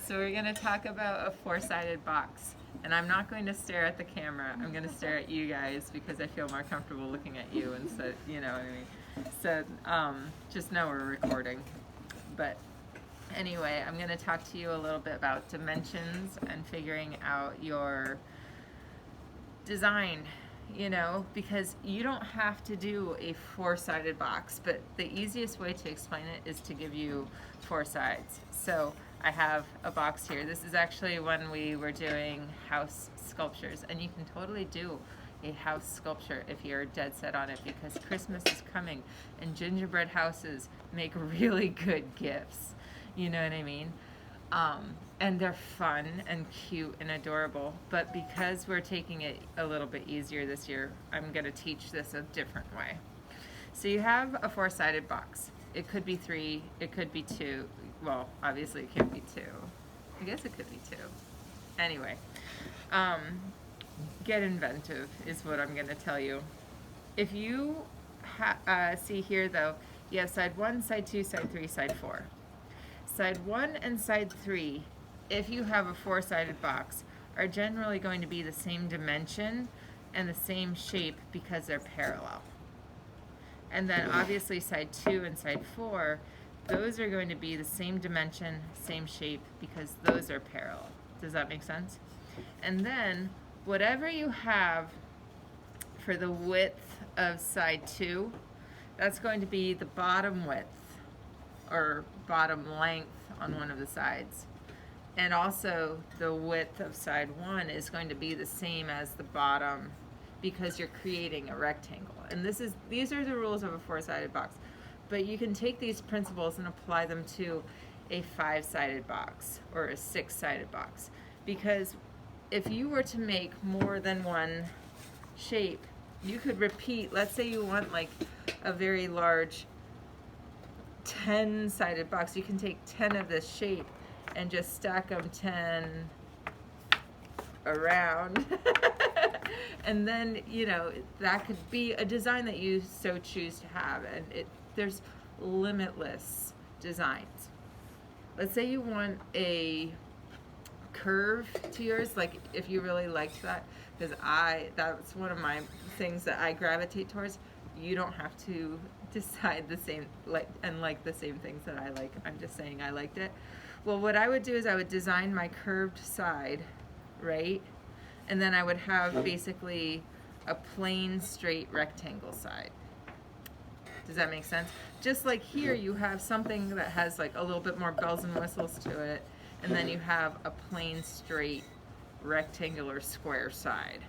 So we're going to talk about a four-sided box. And I'm not going to stare at the camera. I'm going to stare at you guys because I feel more comfortable looking at you. And so, you know what I mean? So just know we're recording. But anyway, I'm going to talk to you a little bit about dimensions and figuring out your design, you know, because you don't have to do a four-sided box, but the easiest way to explain it is to give you four sides. So I have a box here. This is actually when we were doing house sculptures, and you can totally do a house sculpture if you're dead set on it, because Christmas is coming and gingerbread houses make really good gifts, you know what I mean? And they're fun and cute and adorable, but because we're taking it a little bit easier this year, I'm going to teach this a different way. So you have a four-sided box. It could be 3, it could be 2. Well, obviously it can't be 2. I guess it could be 2. Anyway, get inventive is what I'm going to tell you. If you see here though, you have side 1, side 2, side 3, side 4. Side 1 and side 3, if you have a four-sided box, are generally going to be the same dimension and the same shape because they're parallel. And then obviously side 2 and side 4, those are going to be the same dimension, same shape, because those are parallel. Does that make sense? And then whatever you have for the width of side 2, that's going to be the bottom width or bottom length on one of the sides. And also the width of side 1 is going to be the same as the bottom because you're creating a rectangle. And these are the rules of a four-sided box. But you can take these principles and apply them to a 5-sided box or a 6-sided box. Because if you were to make more than one shape, you could repeat, let's say you want like a very large 10-sided box, you can take 10 of this shape and just stack them 10 around. And then, you know, that could be a design that you so choose to have. And there's limitless designs. Let's say you want a curve to yours, like if you really liked that, because that's one of my things that I gravitate towards. You don't have to decide the same like the same things that I like. I'm just saying I liked it. Well, what I would do is I would design my curved side, right? And then I would have basically a plain straight rectangle side. Does that make sense? Just like here you have something that has like a little bit more bells and whistles to it, and then you have a plain straight rectangular square side.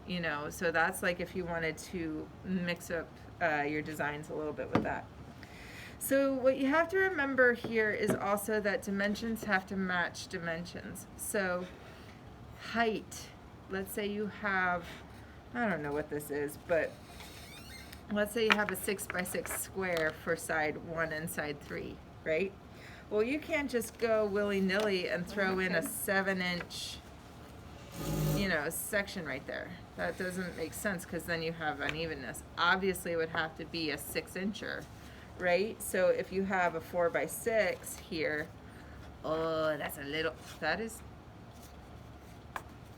You know, so that's like if you wanted to mix up your designs a little bit with that. So what you have to remember here is also that dimensions have to match dimensions. So height, let's say you have, I don't know what this is, but let's say you have a 6x6 square for side 1 and side 3, right? Well, you can't just go willy-nilly and throw in a 7-inch, you know, section right there. That doesn't make sense because then you have unevenness. Obviously, it would have to be a 6-incher, right? So if you have a 4x6 here, oh, that's a little, that is,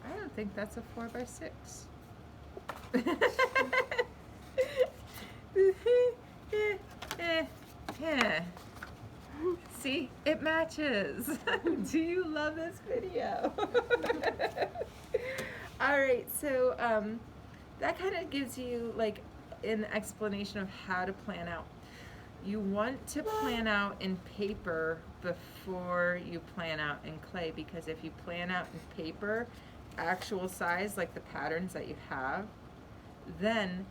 I don't think that's a 4x6. See, it matches. Do you love this video? All right, so that kind of gives you like an explanation of how to plan out. You want to plan out in paper before you plan out in clay, because if you plan out in paper, actual size, like the patterns that you have, then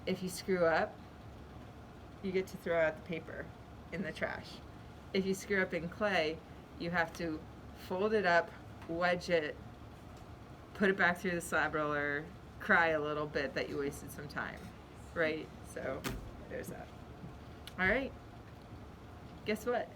if you screw up, you get to throw out the paper in the trash. If you screw up in clay, you have to fold it up, wedge it, put it back through the slab roller, cry a little bit that you wasted some time, right? So there's that. All right, guess what?